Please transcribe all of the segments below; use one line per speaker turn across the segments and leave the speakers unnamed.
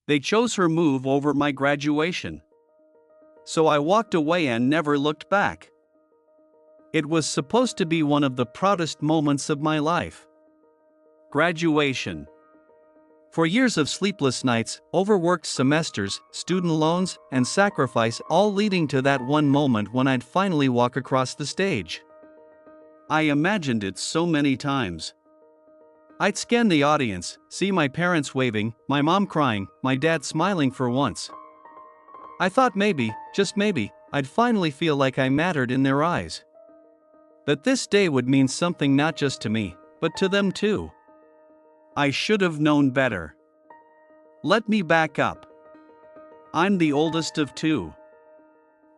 They chose her move over my graduation. So I walked away and never looked back. It was supposed to be one of the proudest moments of my life. Graduation. For years of sleepless nights, overworked semesters, student loans, and sacrifice, all leading to that one moment when I'd finally walk across the stage. I imagined it so many times. I'd scan the audience, see my parents waving, my mom crying, my dad smiling for once. I thought maybe, just maybe, I'd finally feel like I mattered in their eyes. That this day would mean something not just to me, but to them too. I should have known better. Let me back up. I'm the oldest of two.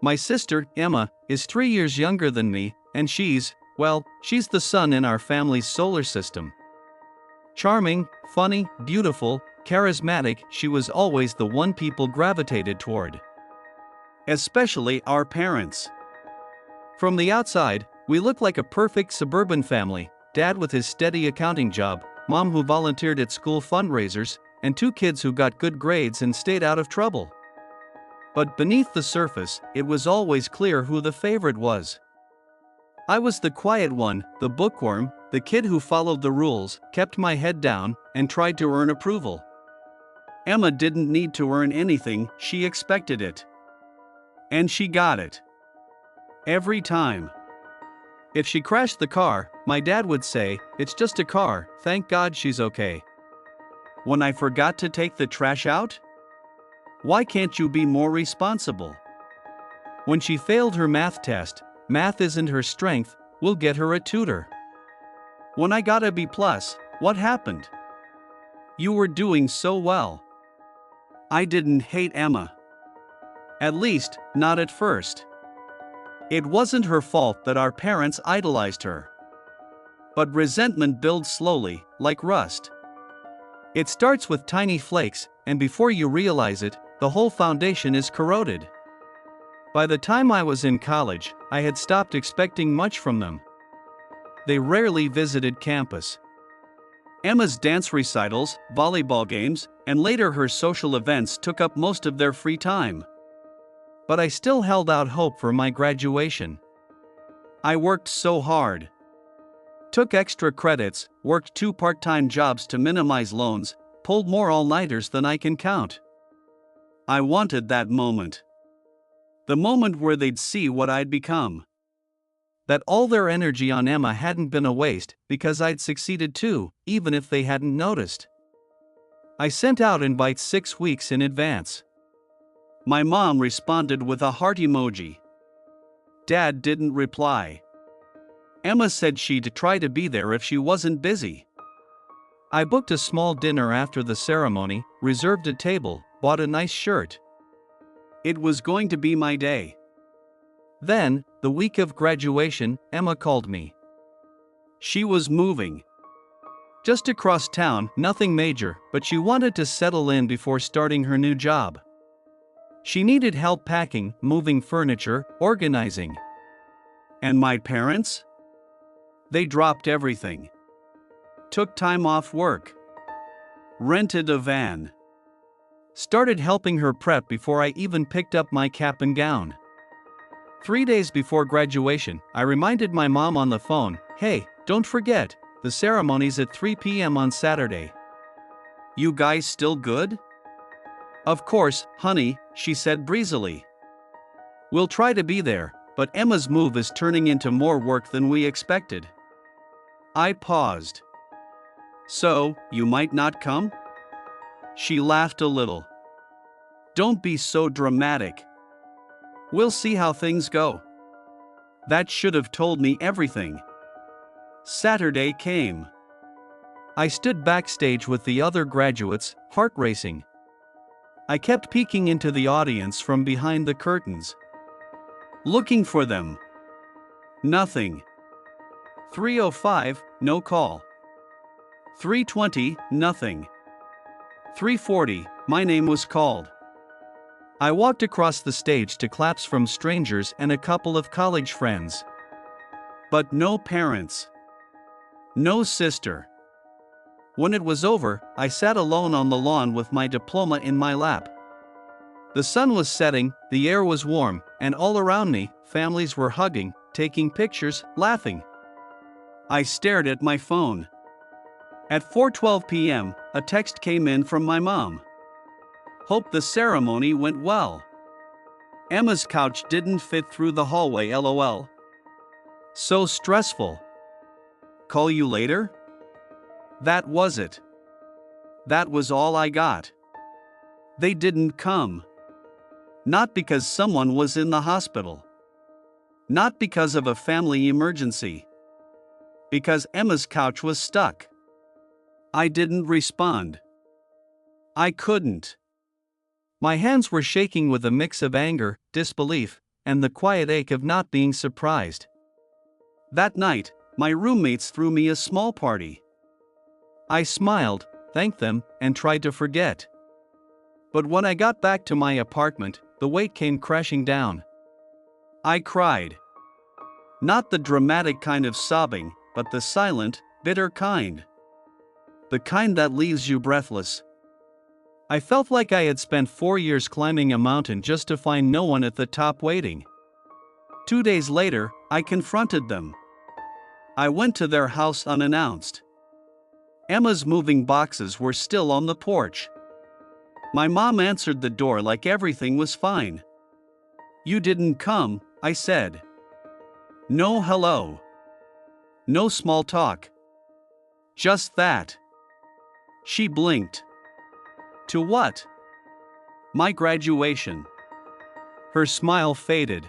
My sister, Emma, is 3 years younger than me, and she's the sun in our family's solar system. Charming, funny, beautiful, charismatic, she was always the one people gravitated toward. Especially our parents. From the outside, we looked like a perfect suburban family, dad with his steady accounting job, mom who volunteered at school fundraisers, and 2 kids who got good grades and stayed out of trouble. But beneath the surface, it was always clear who the favorite was. I was the quiet one, the bookworm, the kid who followed the rules, kept my head down, and tried to earn approval. Emma didn't need to earn anything, she expected it. And she got it. Every time. If she crashed the car, my dad would say, "It's just a car, thank God she's okay." When I forgot to take the trash out? "Why can't you be more responsible?" When she failed her math test, "Math isn't her strength, we'll get her a tutor." When I got a B+, what happened? "You were doing so well." I didn't hate Emma. At least, not at first. It wasn't her fault that our parents idolized her. But resentment builds slowly, like rust. It starts with tiny flakes, and before you realize it, the whole foundation is corroded. By the time I was in college, I had stopped expecting much from them. They rarely visited campus. Emma's dance recitals, volleyball games, and later her social events took up most of their free time. But I still held out hope for my graduation. I worked so hard. Took extra credits, worked 2 part-time jobs to minimize loans, pulled more all-nighters than I can count. I wanted that moment. The moment where they'd see what I'd become. That all their energy on Emma hadn't been a waste, because I'd succeeded too, even if they hadn't noticed. I sent out invites 6 weeks in advance. My mom responded with a heart emoji. Dad didn't reply. Emma said she'd try to be there if she wasn't busy. I booked a small dinner after the ceremony, reserved a table, bought a nice shirt. It was going to be my day. Then, the week of graduation, Emma called me. She was moving. Just across town, nothing major, but she wanted to settle in before starting her new job. She needed help packing, moving furniture, organizing. And my parents? They dropped everything. Took time off work. Rented a van. Started helping her prep before I even picked up my cap and gown. 3 days before graduation, I reminded my mom on the phone, "Hey, don't forget, the ceremony's at 3 p.m. on Saturday. You guys still good?" "Of course, honey," she said breezily. "We'll try to be there, but Emma's move is turning into more work than we expected." I paused. "So, you might not come?" She laughed a little. "Don't be so dramatic. We'll see how things go." That should have told me everything. Saturday came. I stood backstage with the other graduates, heart racing. I kept peeking into the audience from behind the curtains. Looking for them. Nothing. 3:05, no call. 3:20, nothing. 3:40, my name was called. I walked across the stage to claps from strangers and a couple of college friends. But no parents. No sister. When it was over, I sat alone on the lawn with my diploma in my lap. The sun was setting, the air was warm, and all around me, families were hugging, taking pictures, laughing. I stared at my phone. At 4:12 p.m., a text came in from my mom. Hope the ceremony went well. Emma's couch didn't fit through the hallway, lol. So stressful. Call you later? That was it. That was all I got. They didn't come. Not because someone was in the hospital. Not because of a family emergency. Because Emma's couch was stuck. I didn't respond. I couldn't. My hands were shaking with a mix of anger, disbelief, and the quiet ache of not being surprised. That night, my roommates threw me a small party. I smiled, thanked them, and tried to forget. But when I got back to my apartment, the weight came crashing down. I cried. Not the dramatic kind of sobbing, but the silent, bitter kind. The kind that leaves you breathless. I felt like I had spent 4 years climbing a mountain just to find no one at the top waiting. 2 days later, I confronted them. I went to their house unannounced. Emma's moving boxes were still on the porch. My mom answered the door like everything was fine. You didn't come, I said. No hello. No small talk. Just that. She blinked. To what? My graduation. Her smile faded.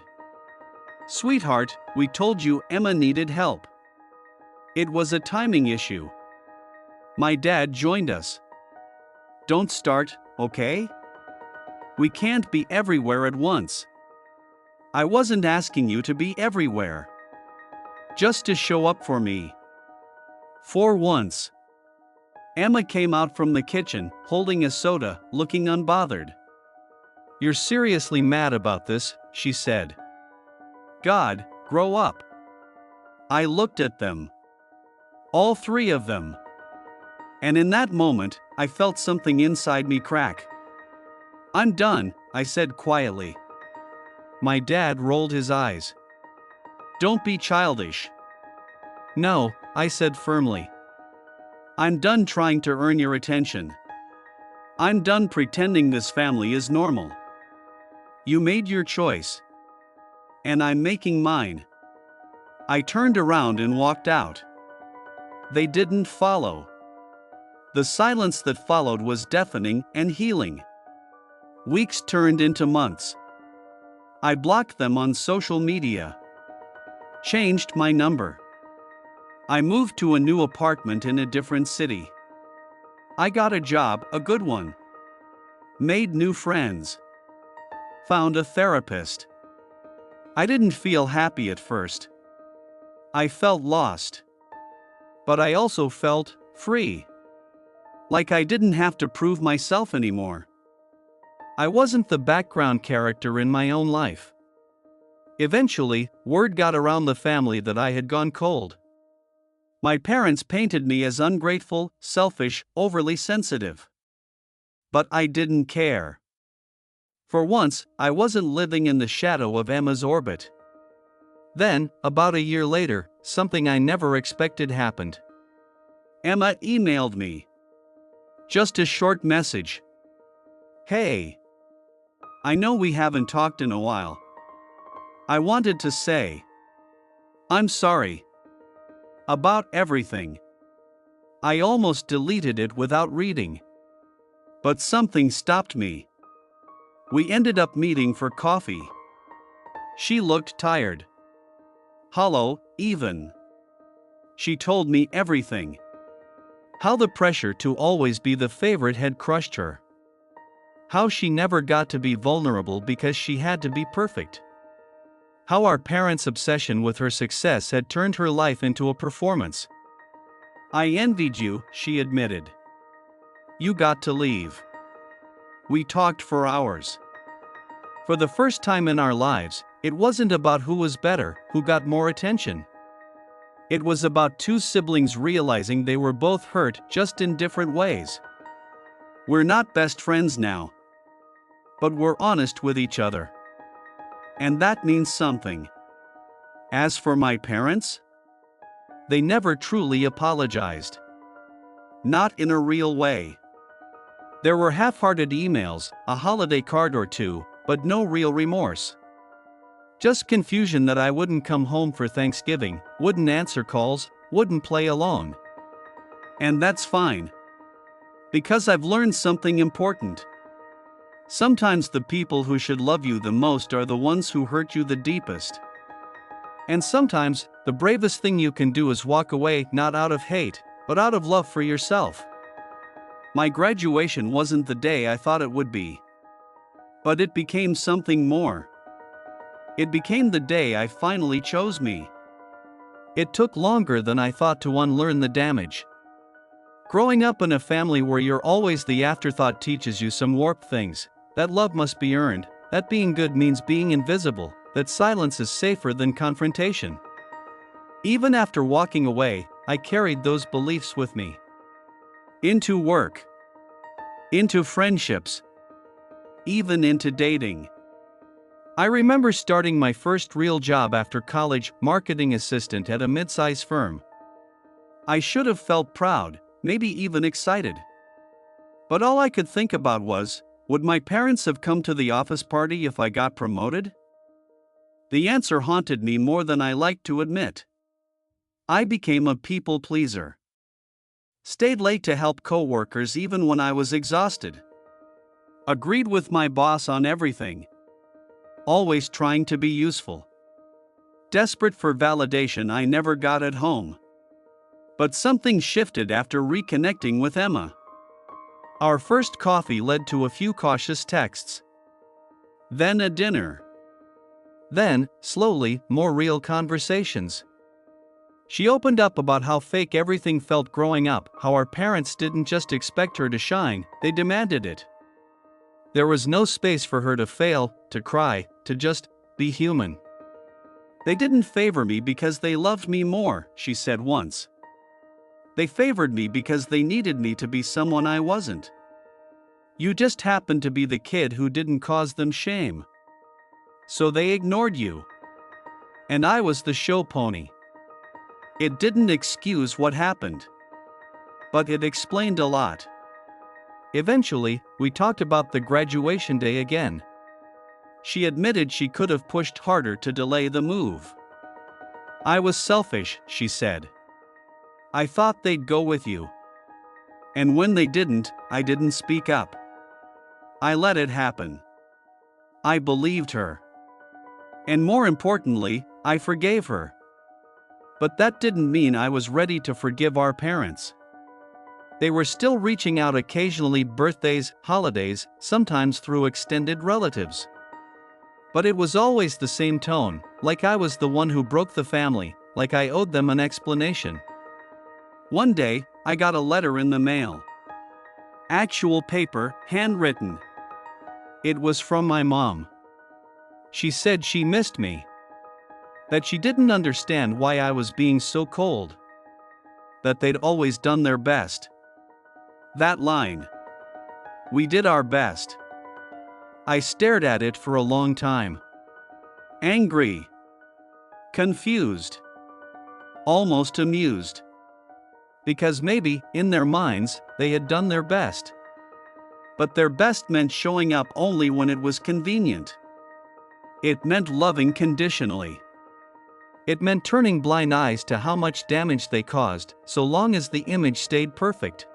Sweetheart, we told you Emma needed help. It was a timing issue. My dad joined us. Don't start, okay? We can't be everywhere at once. I wasn't asking you to be everywhere. Just to show up for me. For once. Emma came out from the kitchen, holding a soda, looking unbothered. You're seriously mad about this, she said. God, grow up. I looked at them. All three of them. And in that moment, I felt something inside me crack. I'm done, I said quietly. My dad rolled his eyes. Don't be childish. No, I said firmly. I'm done trying to earn your attention. I'm done pretending this family is normal. You made your choice. And I'm making mine. I turned around and walked out. They didn't follow. The silence that followed was deafening and healing. Weeks turned into months. I blocked them on social media. Changed my number. I moved to a new apartment in a different city. I got a job, a good one. Made new friends. Found a therapist. I didn't feel happy at first. I felt lost. But I also felt free. Like I didn't have to prove myself anymore. I wasn't the background character in my own life. Eventually, word got around the family that I had gone cold. My parents painted me as ungrateful, selfish, overly sensitive. But I didn't care. For once, I wasn't living in the shadow of Emma's orbit. Then, about a year later, something I never expected happened. Emma emailed me. Just a short message. Hey. I know we haven't talked in a while. I wanted to say. I'm sorry. About everything. I almost deleted it without reading. But something stopped me. We ended up meeting for coffee. She looked tired. Hollow, even. She told me everything. How the pressure to always be the favorite had crushed her. How she never got to be vulnerable because she had to be perfect. How our parents' obsession with her success had turned her life into a performance. I envied you, she admitted. You got to leave. We talked for hours. For the first time in our lives, it wasn't about who was better, who got more attention. It was about two siblings realizing they were both hurt, just in different ways. We're not best friends now, but we're honest with each other. And that means something. As for my parents, they never truly apologized. Not in a real way. There were half-hearted emails, a holiday card or two, but no real remorse. Just confusion that I wouldn't come home for Thanksgiving, wouldn't answer calls, wouldn't play along. And that's fine. Because I've learned something important. Sometimes the people who should love you the most are the ones who hurt you the deepest. And sometimes, the bravest thing you can do is walk away, not out of hate, but out of love for yourself. My graduation wasn't the day I thought it would be. But it became something more. It became the day I finally chose me. It took longer than I thought to unlearn the damage. Growing up in a family where you're always the afterthought teaches you some warped things, that love must be earned, that being good means being invisible, that silence is safer than confrontation. Even after walking away, I carried those beliefs with me. Into work. Into friendships. Even into dating. I remember starting my first real job after college, marketing assistant at a mid-size firm. I should have felt proud, maybe even excited. But all I could think about was, would my parents have come to the office party if I got promoted? The answer haunted me more than I liked to admit. I became a people pleaser. Stayed late to help coworkers even when I was exhausted. Agreed with my boss on everything. Always trying to be useful. Desperate for validation I never got at home. But something shifted after reconnecting with Emma. Our first coffee led to a few cautious texts. Then a dinner. Then, slowly, more real conversations. She opened up about how fake everything felt growing up, how our parents didn't just expect her to shine, they demanded it. There was no space for her to fail, to cry, to just be human. They didn't favor me because they loved me more, she said once. They favored me because they needed me to be someone I wasn't. You just happened to be the kid who didn't cause them shame. So they ignored you. And I was the show pony. It didn't excuse what happened. But it explained a lot. Eventually, we talked about the graduation day again. She admitted she could have pushed harder to delay the move. I was selfish, she said. I thought they'd go with you. And when they didn't, I didn't speak up. I let it happen. I believed her. And more importantly, I forgave her. But that didn't mean I was ready to forgive our parents. They were still reaching out occasionally, birthdays, holidays, sometimes through extended relatives. But it was always the same tone, like I was the one who broke the family, like I owed them an explanation. One day, I got a letter in the mail. Actual paper, handwritten. It was from my mom. She said she missed me. That she didn't understand why I was being so cold. That they'd always done their best. That line. We did our best. I stared at it for a long time. Angry. Confused. Almost amused. Because maybe, in their minds, they had done their best. But their best meant showing up only when it was convenient. It meant loving conditionally. It meant turning blind eyes to how much damage they caused, so long as the image stayed perfect.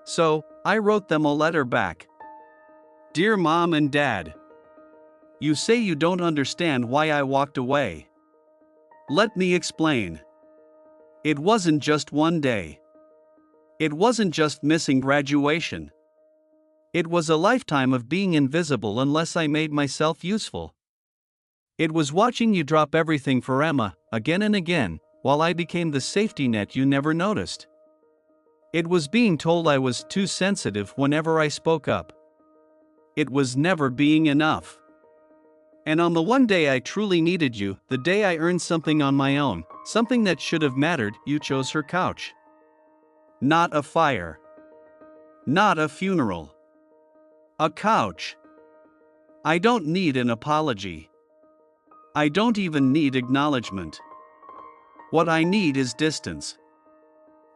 So, I wrote them a letter back. Dear Mom and Dad. You say you don't understand why I walked away. Let me explain. It wasn't just one day. It wasn't just missing graduation. It was a lifetime of being invisible unless I made myself useful. It was watching you drop everything for Emma, again and again, while I became the safety net you never noticed. It was being told I was too sensitive whenever I spoke up. It was never being enough. And on the one day I truly needed you, the day I earned something on my own, something that should have mattered, you chose her couch. Not a fire. Not a funeral. A couch. I don't need an apology. I don't even need acknowledgement. What I need is distance.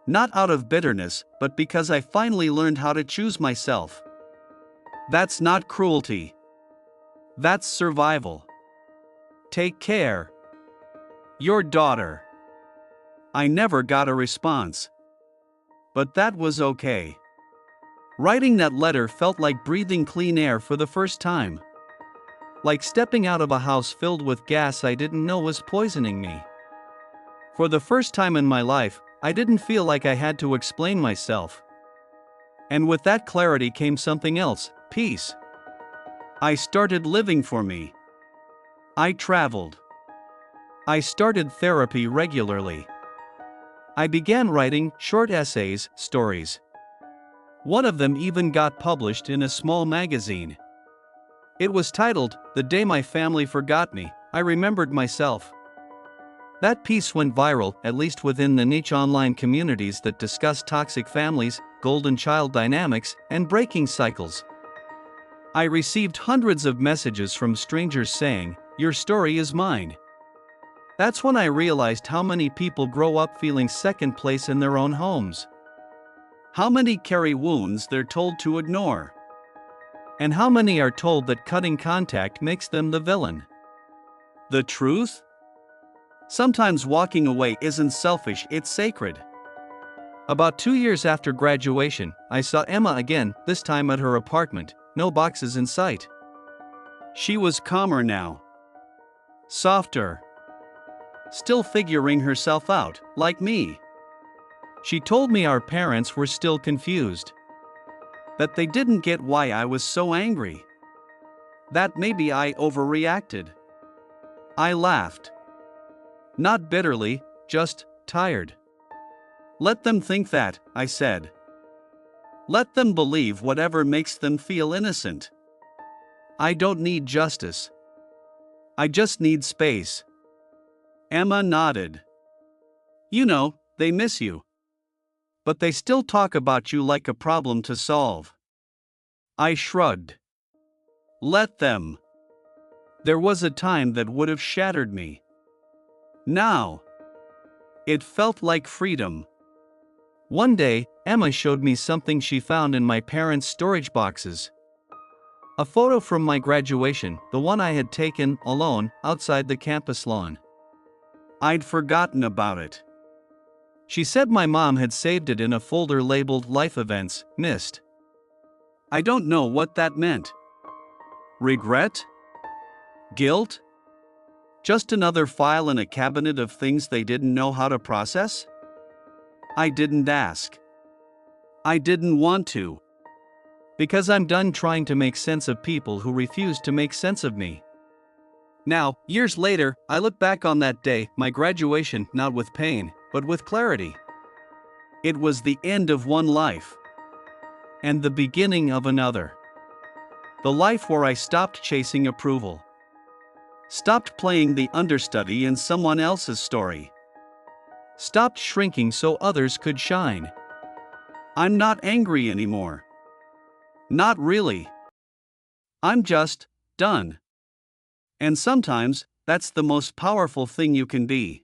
Not out of bitterness, but because I finally learned how to choose myself. That's not cruelty. That's survival. Take care. Your daughter. I never got a response. But that was okay. Writing that letter felt like breathing clean air for the first time. Like stepping out of a house filled with gas I didn't know was poisoning me. For the first time in my life, I didn't feel like I had to explain myself. And with that clarity came something else, peace. I started living for me. I traveled. I started therapy regularly. I began writing short essays, stories. One of them even got published in a small magazine. It was titled, "The Day My Family Forgot Me, I Remembered Myself." That piece went viral, at least within the niche online communities that discuss toxic families, golden child dynamics, and breaking cycles. I received hundreds of messages from strangers saying, "Your story is mine." That's when I realized how many people grow up feeling second place in their own homes. How many carry wounds they're told to ignore. And how many are told that cutting contact makes them the villain? The truth? Sometimes walking away isn't selfish, it's sacred. About 2 years after graduation, I saw Emma again, this time at her apartment, no boxes in sight. She was calmer now. Softer. Still figuring herself out, like me. She told me our parents were still confused. That they didn't get why I was so angry. That maybe I overreacted. I laughed. Not bitterly, just tired. Let them think that, I said. Let them believe whatever makes them feel innocent. I don't need justice. I just need space. Emma nodded. You know, they miss you. But they still talk about you like a problem to solve. I shrugged. Let them. There was a time that would have shattered me. Now. It felt like freedom. One day, Emma showed me something she found in my parents' storage boxes. A photo from my graduation, the one I had taken, alone, outside the campus lawn. I'd forgotten about it. She said my mom had saved it in a folder labeled Life Events, Missed. I don't know what that meant. Regret? Guilt? Just another file in a cabinet of things they didn't know how to process? I didn't ask. I didn't want to. Because I'm done trying to make sense of people who refuse to make sense of me. Now, years later, I look back on that day, my graduation, not with pain, but with clarity. It was the end of one life. And the beginning of another. The life where I stopped chasing approval. Stopped playing the understudy in someone else's story. Stopped shrinking so others could shine. I'm not angry anymore. Not really. I'm just done. And sometimes, that's the most powerful thing you can be.